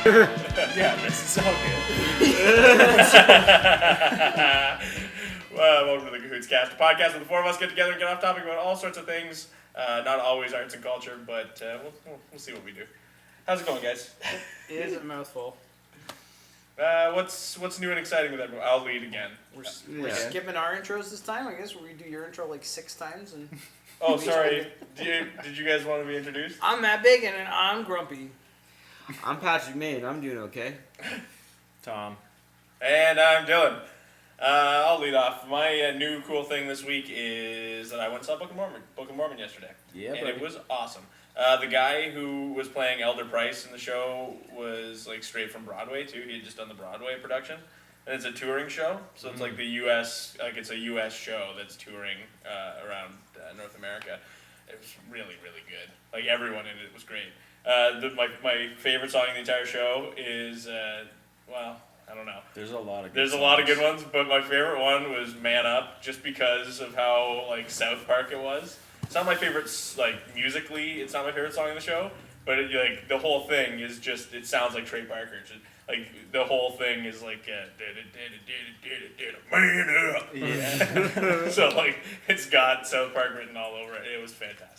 Yeah, this is all good. Well, welcome to the Cahootscast, a podcast where the four of us get together and get off topic about all sorts of things. Not always arts and culture, but we'll see what we do. How's it going, guys? It is a mouthful. What's new and exciting with everyone? I'll lead again. We're skipping our intros this time. I guess we do your intro like 6 times. And Oh, sorry. Did you guys want to be introduced? I'm Matt Bacon and I'm Grumpy. I'm Patrick May and I'm doing okay. Tom. And I'm Dylan. I'll lead off. My new cool thing this week is that I went and saw Book of Mormon yesterday. Yeah, and buddy. it was awesome. The guy who was playing Elder Price in the show was like straight from Broadway too. He had just done the Broadway production, and it's a touring show. So it's like the U.S. It's a U.S. show that's touring around North America. It was really, really good. Like everyone in it was great. My favorite song in the entire show is I don't know. There's a lot of good ones, but my favorite one was "Man Up," just because of how like South Park it was. It's not my favorite, like musically. It's not my favorite song in the show, but like the whole thing is just. It sounds like Trey Parker. Like the whole thing is like man up. Yeah. So like it's got South Park written all over it. It was fantastic.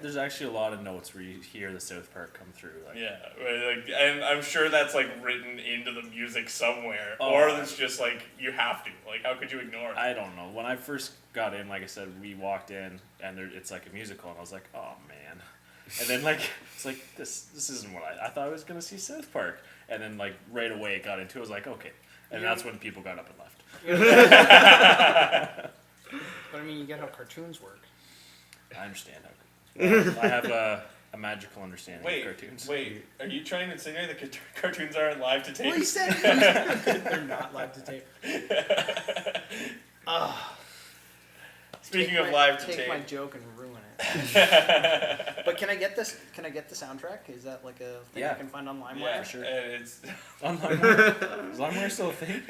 There's actually a lot of notes where you hear the South Park come through. Like, Yeah, like, and I'm sure that's like written into the music somewhere, Oh, or it's just like you have to. Like, how could you ignore it? I don't know. When I first got in, like I said, we walked in and it's like a musical, and I was like, oh man. And then like it's like this isn't what I thought I was gonna see South Park. And then like right away it got into it. I was like, okay. And that's when people got up and left. But I mean, you get how cartoons work. I understand how. I have a magical understanding of cartoons. Wait, are you trying to insinuate that cartoons aren't live to tape? Well, he said they're not live to tape. Speaking of live to take tape, my joke and ruin it. But can I get this? Can I get the soundtrack? Is that like a thing I can find on LimeWire? yeah, sure. It's On LimeWire? Is LimeWire still a thing?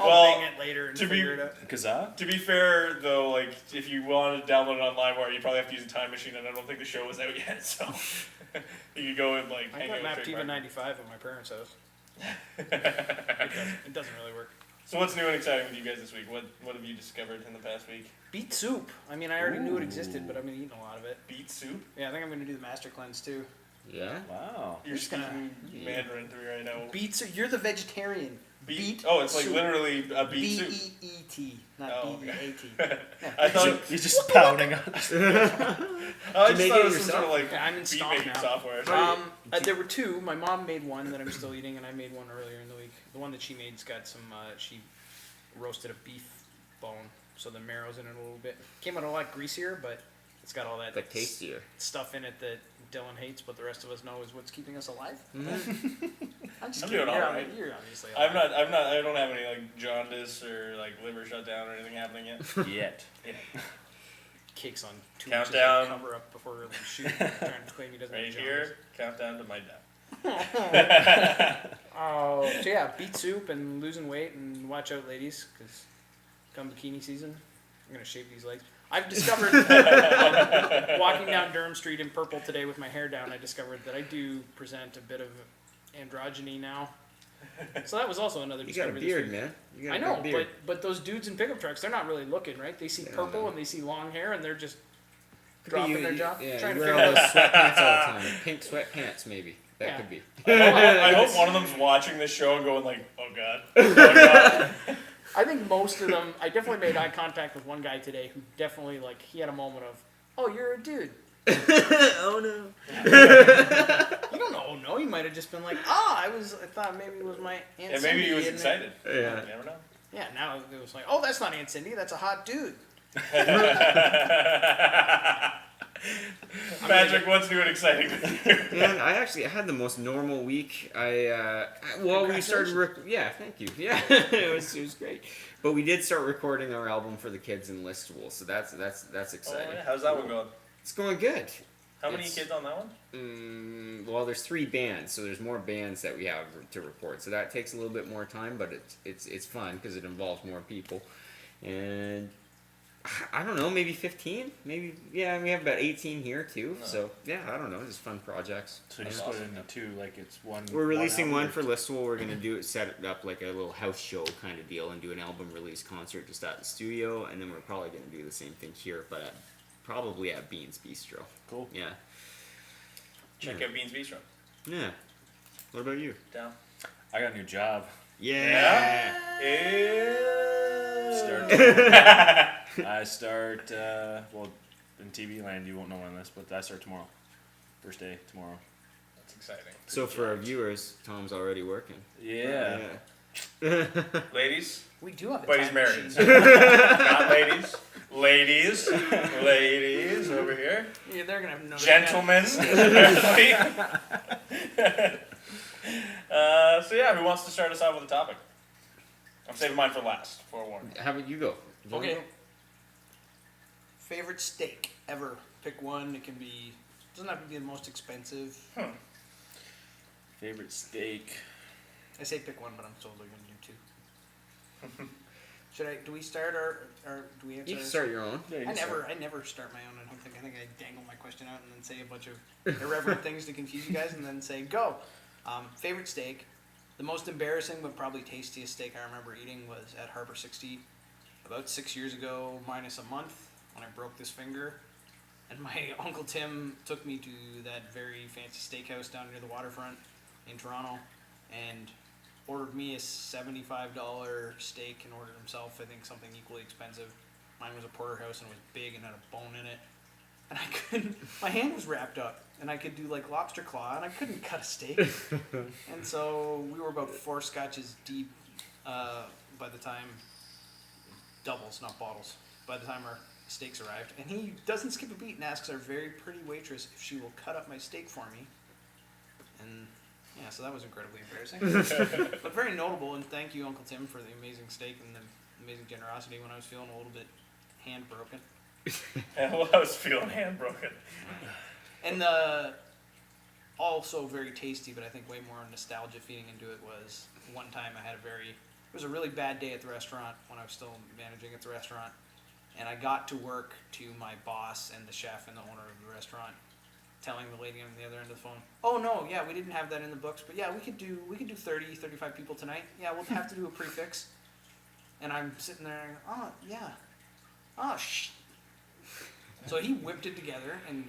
I'll bang it later and to figure be- it out. Kazaa? To be fair, though, like if you want to download it on LimeWire, you probably have to use a time machine, and I don't think the show was out yet, so you could go and like I hang got out with Trey Maptiva Parker. 95 at my parents' house. It doesn't really work. So what's new and exciting with you guys this week? What have you discovered in the past week? Beet soup. I mean, I already knew it existed, but I've been eating a lot of it. Beet soup? Yeah, I think I'm going to do the master cleanse too. Yeah? Wow. You're just gonna- speaking Mandarin to me right now. Beet soup. You're the vegetarian. Beet Oh, it's like soup. literally a beet soup. B-E-E-T, not Oh, B-E-A-T. I thought You're just pounding on I just thought it was some sort of like Yeah, I'm in beat stock making now. software. There were 2. My mom made one that I'm still eating, and I made one earlier in the week. The one that she made's got some, she roasted a beef bone, so the marrow's in it a little bit. Came out a lot greasier, but it's got all that But tastier. stuff in it that Dylan hates, but the rest of us know is what's keeping us alive. I'm just I'm kidding. doing all right. You're obviously I alive. don't have any like jaundice or like liver shutdown or anything happening yet. yet. Cakes on 2 Countdown. inches of cover up before we shoot, trying to claim he doesn't Right have here, countdown to my death. Oh, so yeah, beet soup and losing weight, and watch out, ladies, because come bikini season, I'm gonna shave these legs. I've discovered, walking down Durham Street in purple today with my hair down, I discovered that I do present a bit of androgyny now. So that was also another You got a discovery beard, this week. man. You got I a know, big beard. but those dudes in pickup trucks, they're not really looking, right? They see purple and they see long hair, and they're just dropping their jaw, Yeah, trying you to wear figure all out. those sweatpants all the time. Pink sweatpants, maybe. That Yeah. could be. I hope one of them's watching this show and going like, "Oh God, oh God." I think most of them. I definitely made eye contact with one guy today who definitely he had a moment of, "Oh, you're a dude." Oh no. You don't know. No, he might have just been like, I thought maybe it was my Aunt And Cindy. maybe he was and excited. Yeah. You never know. Yeah, now it was like, that's not Aunt Cindy. That's a hot dude. Patrick, what's new and exciting with you? Man, I had the most normal week. We started. Yeah, thank you. Yeah, it was great. But we did start recording our album for the kids in Listowel, so that's Oh, exciting. yeah. How's that one going? It's going good. How many kids on that one? Well, there's 3 bands, so there's more bands that we have to record. So that takes a little bit more time, but it's fun because it involves more people. And I don't know, maybe 15? Maybe, yeah, we have about 18 here too. No. So, yeah, I don't know, just fun projects. So you That's split it awesome. into two, like it's one. We're releasing album one or for two? Listowel. We're going to do it, set it up like a little house show kind of deal and do an album release concert just at the studio. And then we're probably going to do the same thing here, but probably at Beans Bistro. Cool. Yeah. Check Yeah. out Beans Bistro. Yeah. What about you? Down. I got a new job. Yeah. I start, well, in TV land, you won't know when this, but I start tomorrow. First day, tomorrow. That's exciting. So for our viewers, Tom's already working. Yeah. Ladies, We do have a but he's time married. machine. Not ladies. Ladies. Ladies over here. Yeah, they're gonna have no. Gentlemen. So yeah, who wants to start us out with a topic? I'm saving mine for last. Forewarned. How about you go? You wanna Okay. go? Favorite steak ever? Pick one. It can be. Doesn't have to be the most expensive. Favorite steak. I say pick one, but I'm totally gonna do two. Should I? Do we start or do we answer? You can start your own. Yeah, you I can start. never start my own. I don't think. I think I dangle my question out and then say a bunch of irreverent things to confuse you guys, and then say go. Favorite steak. The most embarrassing but probably tastiest steak I remember eating was at Harbor 60 about 6 years ago, minus a month, when I broke this finger. And my Uncle Tim took me to that very fancy steakhouse down near the waterfront in Toronto and ordered me a $75 steak and ordered himself, I think, something equally expensive. Mine was a porterhouse and it was big and had a bone in it. And I couldn't, my hand was wrapped up and I could do like lobster claw and I couldn't cut a steak. And so we were about 4 scotches deep by the time, doubles, not bottles, by the time our steaks arrived. And he doesn't skip a beat and asks our very pretty waitress if she will cut up my steak for me. And yeah, so that was incredibly embarrassing. But very notable, and thank you, Uncle Tim, for the amazing steak and the amazing generosity when I was feeling a little bit hand broken. And I was feeling hand broken. And also very tasty, but I think way more nostalgia feeding into it was one time I had it was a really bad day at the restaurant when I was still managing at the restaurant. And I got to work to my boss and the chef and the owner of the restaurant, telling the lady on the other end of the phone, oh no, yeah, we didn't have that in the books, but yeah, we could do 30, 35 people tonight. Yeah, we'll have to do a prefix. And I'm sitting there and, oh, yeah. Oh, So he whipped it together and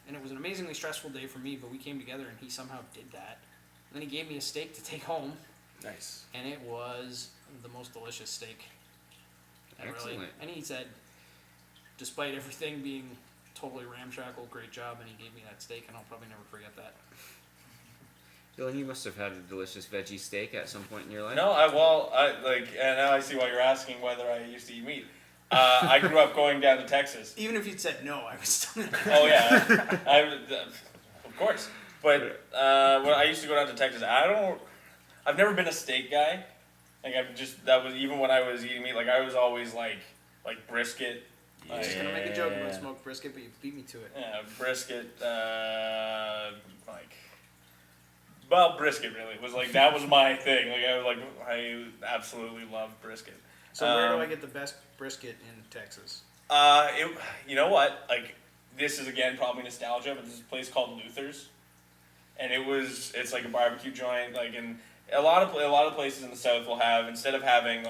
it was an amazingly stressful day for me, but we came together and he somehow did that. And then he gave me a steak to take home, Nice. and it was the most delicious steak. Excellent. And he said, despite everything being totally ramshackle, great job, and he gave me that steak, and I'll probably never forget that. Dylan, you must have had a delicious veggie steak at some point in your life. No, and now I see why you're asking whether I used to eat meat. I grew up going down to Texas. Even if you'd said no, I was still gonna. Oh yeah, of course. But when I used to go down to Texas, I've never been a steak guy. That was even when I was eating meat. Like I was always like brisket. I was just gonna make a joke about smoked brisket, but you beat me to it. Yeah, brisket. Brisket really was that was my thing. I absolutely love brisket. So where do I get the best brisket in Texas? You know what? This is again probably nostalgia, but there's a place called Luther's, and it's like a barbecue joint. And a lot of places in the South will have, instead of having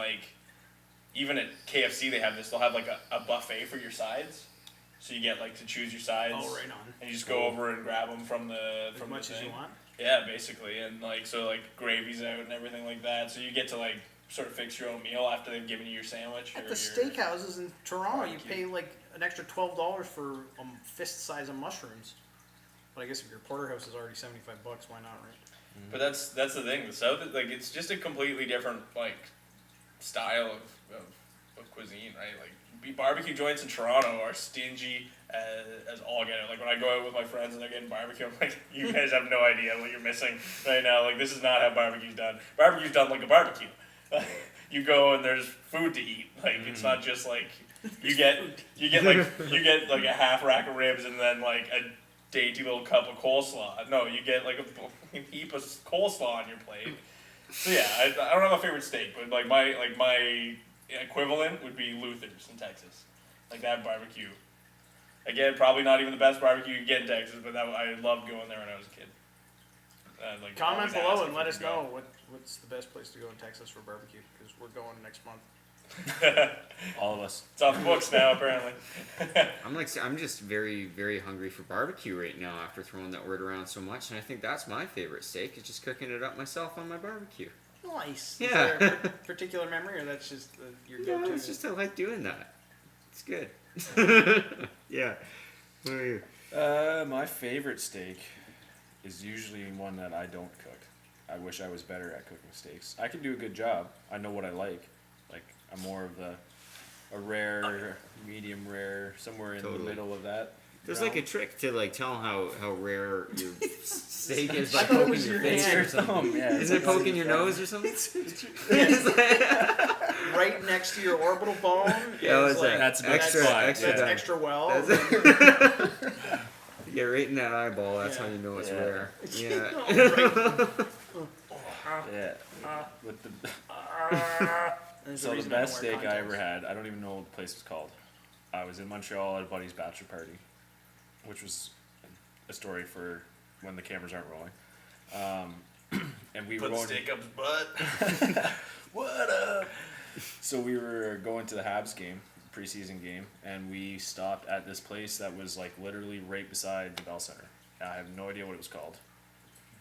even at KFC they have this. They'll have a buffet for your sides, so you get to choose your sides. Oh, right on. And you just go over and grab them from the As much as you want. Yeah, basically, and gravy's out and everything like that. So you get to sort of fix your own meal after they've given you your sandwich. At or the your steakhouses in Toronto, you barbecue. pay an extra $12 for a fist size of mushrooms. But I guess if your porterhouse is already $75, why not, right? But that's the thing. The South, it's just a completely different style of cuisine, right? Barbecue joints in Toronto are stingy as all get out. When I go out with my friends and they're getting barbecue, I'm like, you guys have no idea what you're missing right now. This is not how barbecue's done. Barbecue's done like a barbecue. You go and there's food to eat. It's not just you get a half rack of ribs and then a dainty little cup of coleslaw. No, you get a heap of coleslaw on your plate. So yeah, I don't have a favorite steak, but my equivalent would be Luther's in Texas. Like that barbecue. Again, probably not even the best barbecue you get in Texas, but I loved going there when I was a kid. Like, Comment always below asking and if let we us could go. know what's the best place to go in Texas for barbecue, because we're going next month. All of us. It's off the books now, apparently. I'm just very, very hungry for barbecue right now after throwing that word around so much, and I think that's my favorite steak, is just cooking it up myself on my barbecue. Nice. Yeah. Is there a particular memory, or that's just your Yeah, go-to? it's just I like doing that. It's good. Yeah. What are you? My favorite steak is usually one that I don't cook. I wish I was better at cooking steaks. I can do a good job. I know what I like. Like, I'm more of a rare, medium rare, somewhere in the Totally. middle of that. There's realm. like a trick to like tell how rare your steak is by I thought it poking was your your face hand. or something. Yeah, Isn't it poking your nose or something? Right next to your orbital bone. Yeah, is what's like, that? That's a big extra, spot, extra, That's yeah. down. extra well. That's it. Yeah, right in that eyeball. That's Yeah. how you know it's Yeah. rare. Yeah. Yeah. With the There's a so the reason I don't best wear steak I ever contacts. had, I don't even know what the place was called. I was in Montreal at a buddy's bachelor party, which was a story for when the cameras aren't rolling. And we were Put the going. steak up his butt. What up? So we were going to the Habs game, preseason game, and we stopped at this place that was like literally right beside the Bell Center. I have no idea what it was called,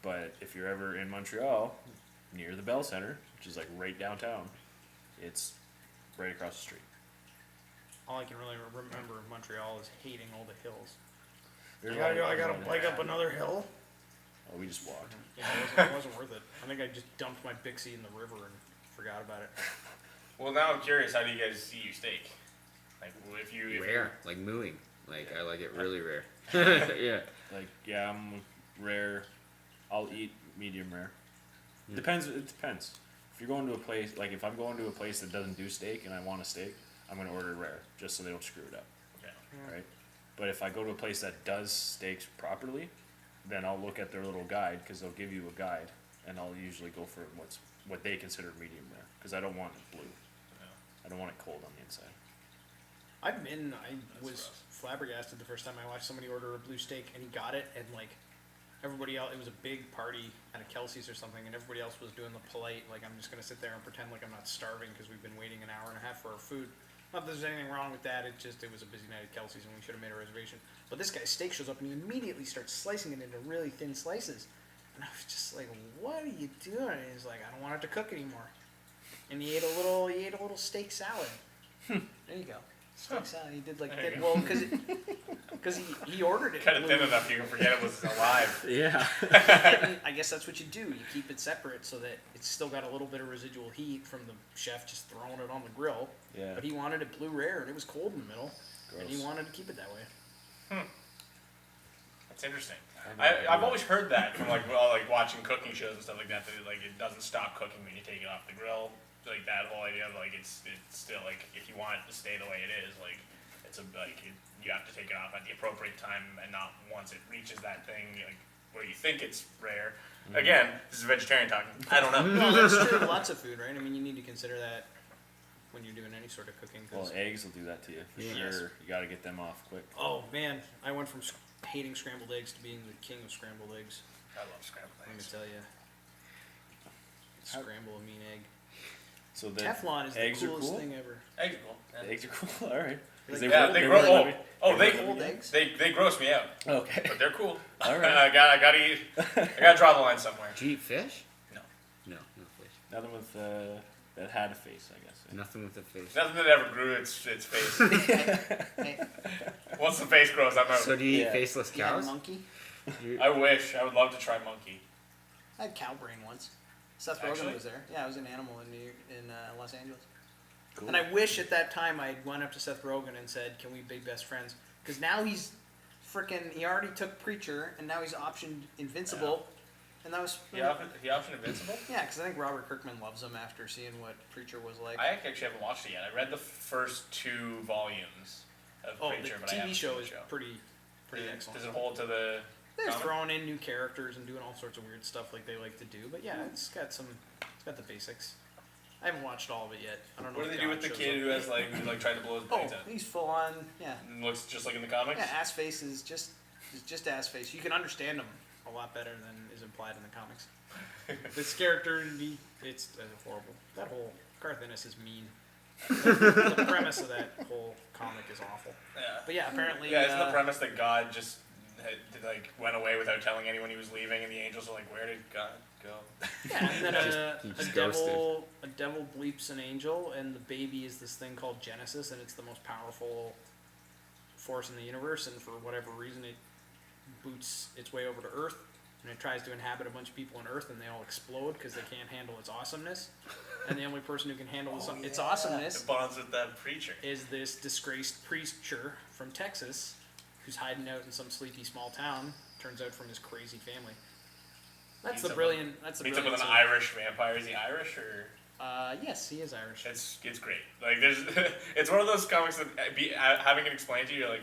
but if you're ever in Montreal, near the Bell Center, which is like right downtown, it's right across the street. All I can really remember of Montreal is hating all the hills. There's I gotta a lot of- bike up another hill. Oh, we just walked. Yeah, it wasn't worth it. I think I just dumped my Bixie in the river and forgot about it. Well, now I'm curious. How do you guys see your steak? Like, if you Rare, like mooing. Like I like it really rare. Yeah. Like, yeah, I'm rare. I'll eat medium rare. Depends. It depends. If you're going to a place, like if I'm going to a place that doesn't do steak and I want a steak, I'm gonna order rare just so they don't screw it up, Okay. right? But if I go to a place that does steaks properly, then I'll look at their little guide because they'll give you a guide, and I'll usually go for what they consider medium rare because I don't want it blue. I don't want it cold on the inside. I was flabbergasted the first time I watched somebody order a blue steak and he got it, and like everybody else, it was a big party at a Kelsey's or something, and everybody else was doing the polite, like I'm just gonna sit there and pretend like I'm not starving because we've been waiting an hour and a half for our food. Not that there's anything wrong with that, it was a busy night at Kelsey's and we should have made a reservation. But this guy's steak shows up and he immediately starts slicing it into really thin slices. And I was just like, what are you doing? And he's like, I don't want it to cook anymore. And he ate a little steak salad. There you go. Steak salad. He did like There you thin, go. well, because he ordered it. Cut it blue. thin enough you can forget it was alive. Yeah. And I guess that's what you do. You keep it separate so that it's still got a little bit of residual heat from the chef just throwing it on the grill. Yeah. But he wanted it blue rare, and it was cold in the middle, and he Gross. wanted to keep it that way. That's interesting. I I've always heard that from like watching cooking shows and stuff like that. That like it doesn't stop cooking when you take it off the grill. Like that whole idea of like it's still like if you want it to stay the way it is, like you have to take it off at the appropriate time and not once it reaches that thing like where you think it's rare. Again, this is vegetarian talking. I don't know. No, that's true of lots of food, right? I mean, you need to consider that when you're doing any sort of cooking. 'Cause Well, eggs will do that to you for Yes. sure. You got to get them off quick. oh man, I went from hating scrambled eggs to being the king of scrambled eggs. I love scrambled Let me eggs. tell you. Scramble a mean egg. So the Teflon is the eggs are coolest cool? thing ever. Eggs are cool. The eggs are cool. All right. 'Cause Yeah, they grow. really Cold eggs? They gross me out, Okay. but they're cool. All right. I gotta eat. I gotta draw the line somewhere. Do you eat fish? No. No, no fish. Nothing with that had a face, I guess. Nothing with the fish. Nothing that ever grew its face. Hey, Once the face grows, I'm out. So do you eat Yeah. faceless you had a cows? monkey? You- I wish. I would love to try monkey. I had cow brain once. Seth Actually? Rogen was there. Yeah, I was an animal in Los Angeles. Cool. And I wish at that time I went up to Seth Rogen and said, "Can we be best friends?" Because now he's he already took Preacher, and now he's optioned Invincible, and that was He optioned Invincible? yeah. Because I think Robert Kirkman loves him after seeing what Preacher was like. I actually haven't watched it yet. I read the first 2 volumes of the Preacher, but I TV haven't show seen is the show. pretty Does excellent. it hold to the They're comic? throwing in new characters and doing all sorts of weird stuff like they like to do, but yeah, it's got the basics. I haven't watched all of it yet. I don't know. What do if they do God with the shows kid up. who has who tried to blow his Oh, brains out? he's full on. Yeah. And looks just like in the comics. Yeah, ass face is just ass face. You can understand him a lot better than is implied in the comics. This character, it's horrible. That whole Garth Ennis is mean. The premise of that whole comic is awful. Yeah. But yeah, apparently. Yeah, isn't the premise that God just went away without telling anyone he was leaving, and the angels are like, "Where did God go?" Yeah, and then He a just devil bleeps an angel, and the baby is this thing called Genesis, and it's the most powerful force in the universe, and for whatever reason it boots its way over to Earth, and it tries to inhabit a bunch of people on Earth, and they all explode because they can't handle its awesomeness. And the only person who can handle its awesomeness It bonds with that preacher. is this disgraced preacher from Texas who's hiding out in some sleepy small town. Turns out from his crazy family. That's the brilliant. That's the Meets up brilliant. with an Irish vampire. Is he Irish or? Yes, he is Irish. It's great. Like there's, it's one of those comics that having it explained to you, you're like,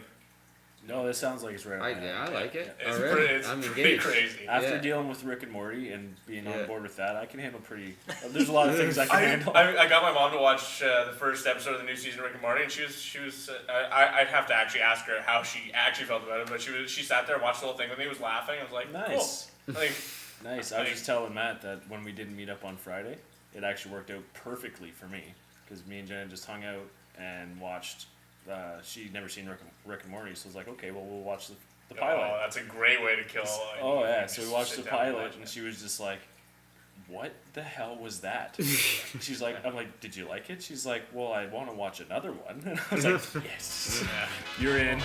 No, this sounds like it's right. I like it. it's Already. pretty, I'm pretty engaged. crazy. After Yeah. dealing with Rick and Morty and being Yeah. on board with that, I can handle pretty. There's a lot of things I can handle. I got my mom to watch the first episode of the new season of Rick and Morty, and she was I'd have to actually ask her how she actually felt about it, but she sat there and watched the whole thing with me, was laughing. I was like, Nice. cool. Like, Nice. I was just telling Matt that when we didn't meet up on Friday, it actually worked out perfectly for me because me and Jen just hung out and watched. She'd never seen Rick and Morty, so I was like, okay, well, we'll watch the pilot. oh, that's a great way to kill. Oh yeah, so we just watched sit the down and pilot, watch and it. she was just like, "What the hell was that?" She's like, "I'm like, did you like it?" She's like, "Well, I want to watch another one." And I was like, "Yes, Yeah. you're in."